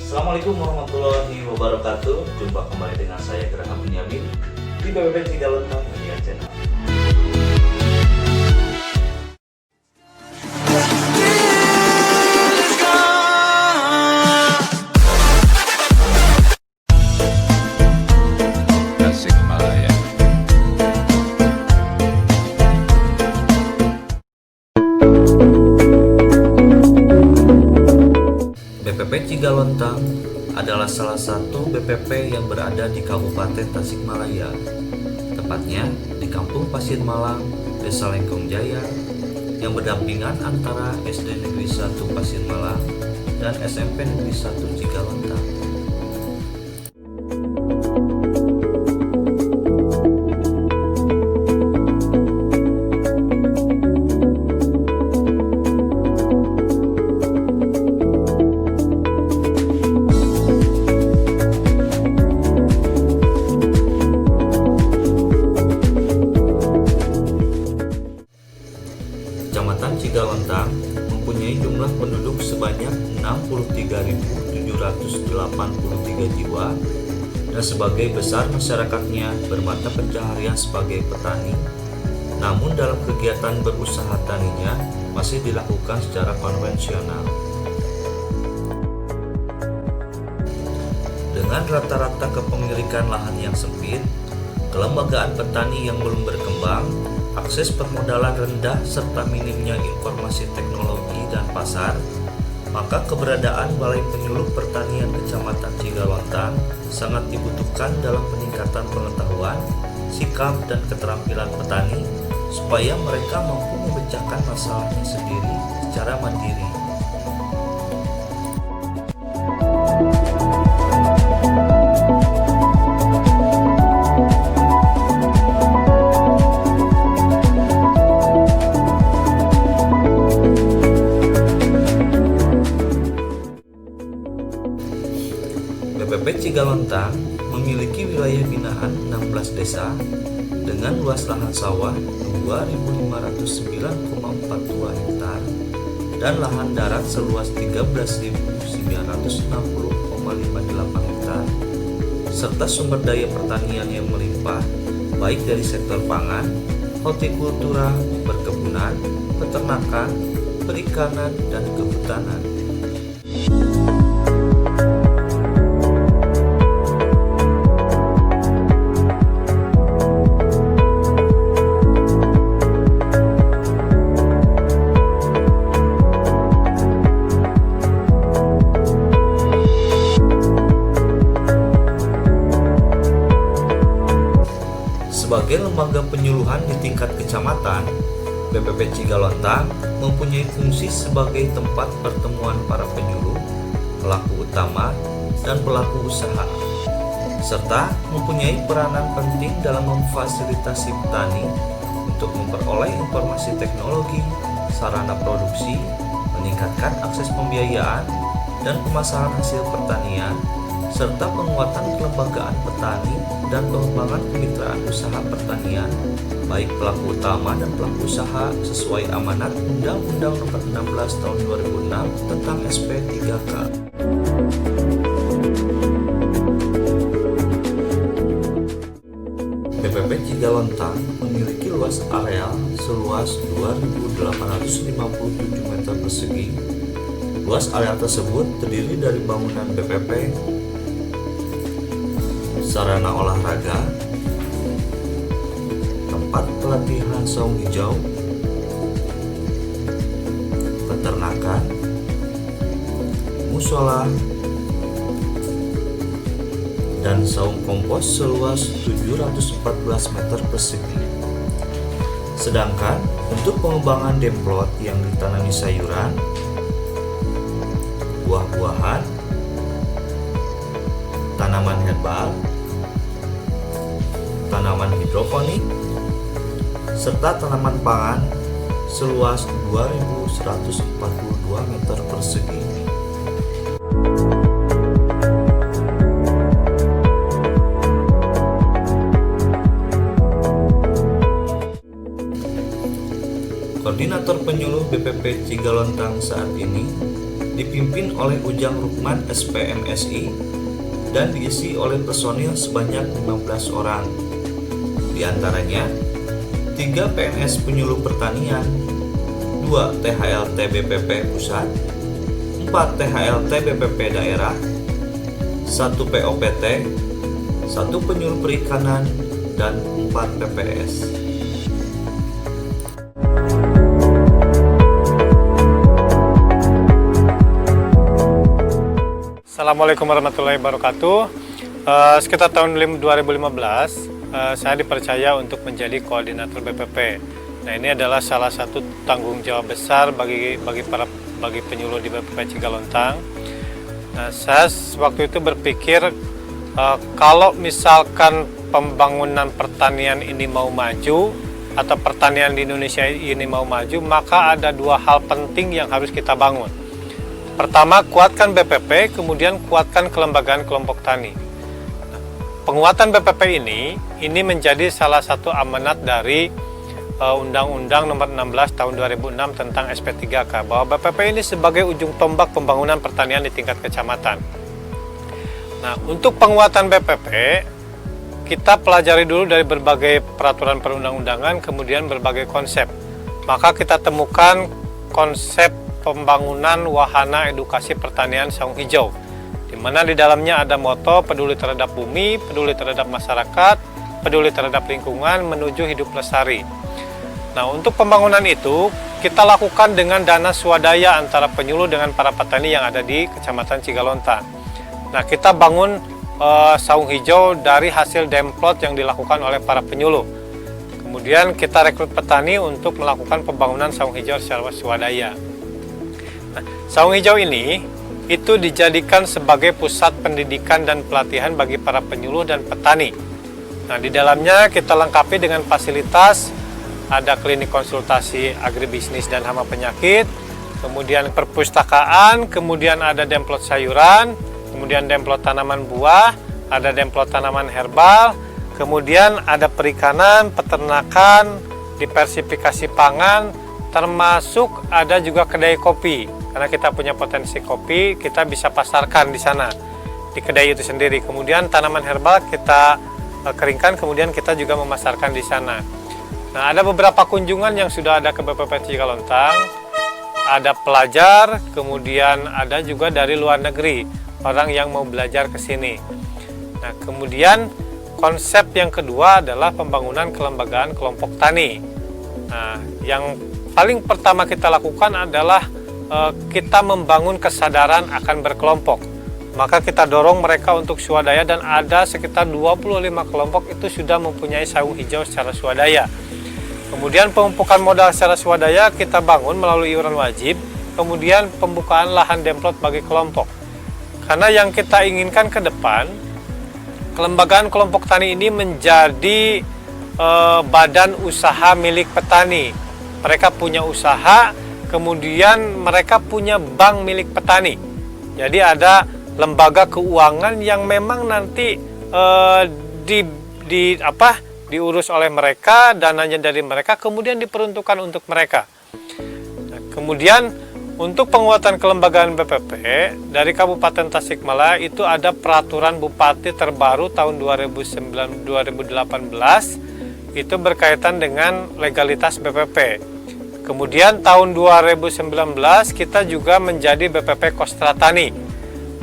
Assalamualaikum warahmatullahi wabarakatuh. Jumpa kembali dengan saya Geraham Bunyamin di BPP Cigalontang Media Channel. Tasikmalaya. BPP Cigalontang adalah salah satu BPP yang berada di Kabupaten Tasikmalaya, tepatnya di Kampung Pasir Malang, Desa Lengkong Jaya, yang berdampingan antara SD Negeri 1 Pasir Malang dan SMP Negeri 1 Cigalontang. Kecamatan Cigalontang mempunyai jumlah penduduk sebanyak 63.783 jiwa dan sebagai besar masyarakatnya bermata pencaharian sebagai petani. Namun dalam kegiatan berusaha taninya masih dilakukan secara konvensional. Dengan rata-rata kepemilikan lahan yang sempit, kelembagaan petani yang belum berkembang, akses permodalan rendah serta minimnya informasi teknologi dan pasar, maka keberadaan Balai Penyuluh Pertanian Kecamatan Cigalontang sangat dibutuhkan dalam peningkatan pengetahuan, sikap dan keterampilan petani supaya mereka mampu memecahkan masalahnya sendiri secara mandiri. BPP Cigalontang memiliki wilayah binaan 16 desa dengan luas lahan sawah 2.509,42 hektar dan lahan darat seluas 13.960,58 hektar serta sumber daya pertanian yang melimpah baik dari sektor pangan, hortikultura, perkebunan, peternakan, perikanan, dan kehutanan. Sebagai lembaga penyuluhan di tingkat kecamatan, BPP Cigalontang mempunyai fungsi sebagai tempat pertemuan para penyuluh, pelaku utama, dan pelaku usaha, serta mempunyai peranan penting dalam memfasilitasi petani untuk memperoleh informasi teknologi, sarana produksi, meningkatkan akses pembiayaan dan pemasaran hasil pertanian, serta penguatan kelembagaan petani dan pengembangan kemitraan usaha pertanian baik pelaku utama dan pelaku usaha sesuai amanat Undang-Undang Nomor 16 Tahun 2006 tentang SP3K. BPP Cigalontang memiliki luas areal seluas 2.857 meter persegi. Luas areal tersebut terdiri dari bangunan BPP, sarana olahraga, tempat pelatihan saung hijau, peternakan, musola, dan saung kompos seluas 714 meter persegi. Sedangkan untuk pengembangan demplot yang ditanami sayuran, buah-buahan, tanaman herbal, tanaman hidroponik, serta tanaman pangan seluas 2.142 meter persegi. Koordinator penyuluh BPP Cigalontang saat ini dipimpin oleh Ujang Rukman SPMSI dan diisi oleh personil sebanyak 15 orang. Di antaranya 3 PNS penyuluh pertanian, 2 THLT BPP pusat, 4 THLT BPP daerah, 1 POPT, 1 penyuluh perikanan, dan 4 PPS. Assalamualaikum warahmatullahi wabarakatuh. Sekitar tahun 2015, saya dipercaya untuk menjadi koordinator BPP. Nah, ini adalah salah satu tanggung jawab besar bagi penyuluh di BPP Cigalontang. Nah, saya waktu itu berpikir kalau misalkan pembangunan pertanian ini mau maju atau pertanian di Indonesia ini mau maju, maka ada 2 hal penting yang harus kita bangun. Pertama, kuatkan BPP, kemudian kuatkan kelembagaan kelompok tani. Penguatan BPP ini menjadi salah satu amanat dari Undang-Undang Nomor 16 Tahun 2006 tentang SP3K, bahwa BPP ini sebagai ujung tombak pembangunan pertanian di tingkat kecamatan. Nah, untuk penguatan BPP, kita pelajari dulu dari berbagai peraturan perundang-undangan, kemudian berbagai konsep. Maka kita temukan konsep pembangunan wahana edukasi pertanian saung hijau, di mana di dalamnya ada moto peduli terhadap bumi, peduli terhadap masyarakat, peduli terhadap lingkungan, menuju hidup lestari. Nah, untuk pembangunan itu kita lakukan dengan dana swadaya antara penyuluh dengan para petani yang ada di Kecamatan Cigalontang. Nah, kita bangun saung hijau dari hasil demplot yang dilakukan oleh para penyuluh. Kemudian kita rekrut petani untuk melakukan pembangunan saung hijau secara swadaya. Nah, saung hijau ini itu dijadikan sebagai pusat pendidikan dan pelatihan bagi para penyuluh dan petani. Nah, di dalamnya kita lengkapi dengan fasilitas, ada klinik konsultasi agribisnis dan hama penyakit, kemudian perpustakaan, kemudian ada demplot sayuran, kemudian demplot tanaman buah, ada demplot tanaman herbal, kemudian ada perikanan, peternakan, diversifikasi pangan, termasuk ada juga kedai kopi. Karena kita punya potensi kopi, kita bisa pasarkan di sana, di kedai itu sendiri. Kemudian tanaman herbal kita keringkan, kemudian kita juga memasarkan di sana. Nah, ada beberapa kunjungan yang sudah ada ke BPP Cigalontang. Ada pelajar, kemudian ada juga dari luar negeri, orang yang mau belajar ke sini. Nah, kemudian konsep yang kedua adalah pembangunan kelembagaan kelompok tani. Nah, yang paling pertama kita lakukan adalah kita membangun kesadaran akan berkelompok. Maka kita dorong mereka untuk swadaya, dan ada sekitar 25 kelompok itu sudah mempunyai saung hijau secara swadaya. Kemudian pemumpukan modal secara swadaya kita bangun melalui iuran wajib, kemudian pembukaan lahan demplot bagi kelompok. Karena yang kita inginkan ke depan, kelembagaan kelompok tani ini menjadi badan usaha milik petani. Mereka punya usaha, kemudian mereka punya bank milik petani. Jadi ada lembaga keuangan yang memang nanti diurus oleh mereka, dananya dari mereka, kemudian diperuntukkan untuk mereka. Nah, kemudian untuk penguatan kelembagaan BPP dari Kabupaten Tasikmalaya itu ada peraturan Bupati terbaru tahun 2018 itu berkaitan dengan legalitas BPP. Kemudian tahun 2019 kita juga menjadi BPP Kostratani.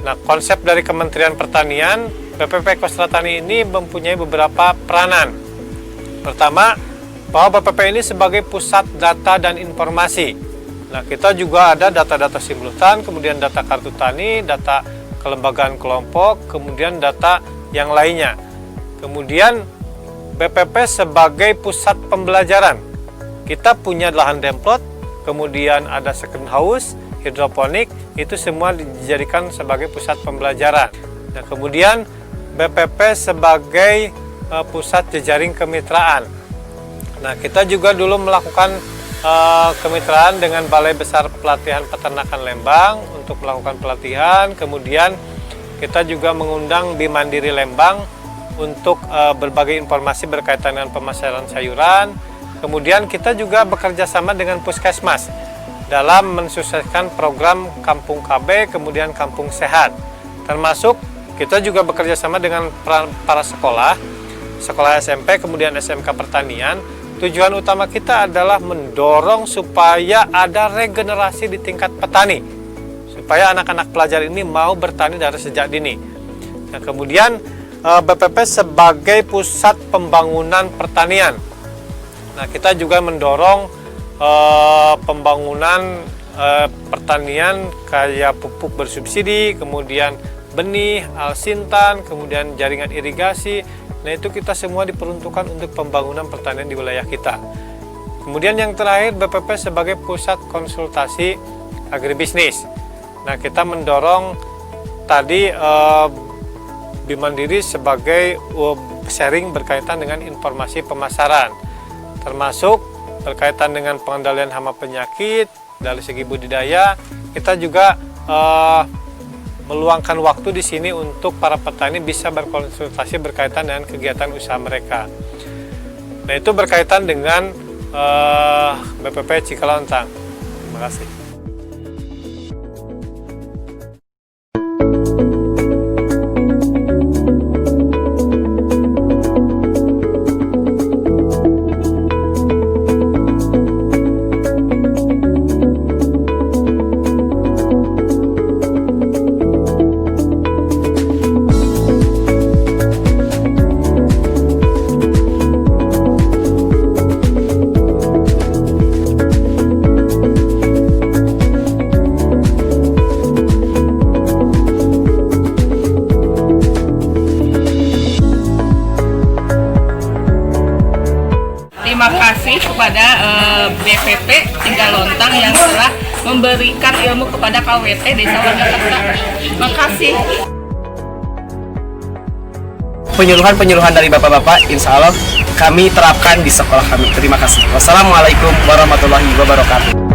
Nah, konsep dari Kementerian Pertanian, BPP Kostratani ini mempunyai beberapa peranan. Pertama, bahwa BPP ini sebagai pusat data dan informasi. Nah, kita juga ada data-data simultan, kemudian data kartu tani, data kelembagaan kelompok, kemudian data yang lainnya. Kemudian BPP sebagai pusat pembelajaran. Kita punya lahan demplot, kemudian ada second house, hidroponik, itu semua dijadikan sebagai pusat pembelajaran. Nah, kemudian BPP sebagai pusat jejaring kemitraan. Nah, kita juga dulu melakukan kemitraan dengan Balai Besar Pelatihan Peternakan Lembang untuk melakukan pelatihan. Kemudian kita juga mengundang Bimandiri Lembang untuk berbagai informasi berkaitan dengan pemasaran sayuran. Kemudian kita juga bekerja sama dengan Puskesmas dalam mensukseskan program Kampung KB, kemudian Kampung Sehat. Termasuk kita juga bekerja sama dengan para sekolah SMP, kemudian SMK Pertanian. Tujuan utama kita adalah mendorong supaya ada regenerasi di tingkat petani, supaya anak-anak pelajar ini mau bertani dari sejak dini. Nah, kemudian BPP sebagai pusat pembangunan pertanian. Nah, kita juga mendorong pembangunan pertanian kayak pupuk bersubsidi, kemudian benih, alsintan, kemudian jaringan irigasi. Nah, itu kita semua diperuntukkan untuk pembangunan pertanian di wilayah kita. Kemudian yang terakhir, BPP sebagai pusat konsultasi agribisnis. Nah, kita mendorong tadi Bimandiri sebagai sharing berkaitan dengan informasi pemasaran, termasuk berkaitan dengan pengendalian hama penyakit. Dari segi budidaya, kita juga meluangkan waktu di sini untuk para petani bisa berkonsultasi berkaitan dengan kegiatan usaha mereka. Nah, itu berkaitan dengan BPP Cigalontang. Terima kasih. Terima kasih kepada BPP Cigalontang yang telah memberikan ilmu kepada KWT Desa Wargakerta. Terima kasih. Penyuluhan dari bapak-bapak, insya Allah kami terapkan di sekolah kami. Terima kasih. Wassalamualaikum warahmatullahi wabarakatuh.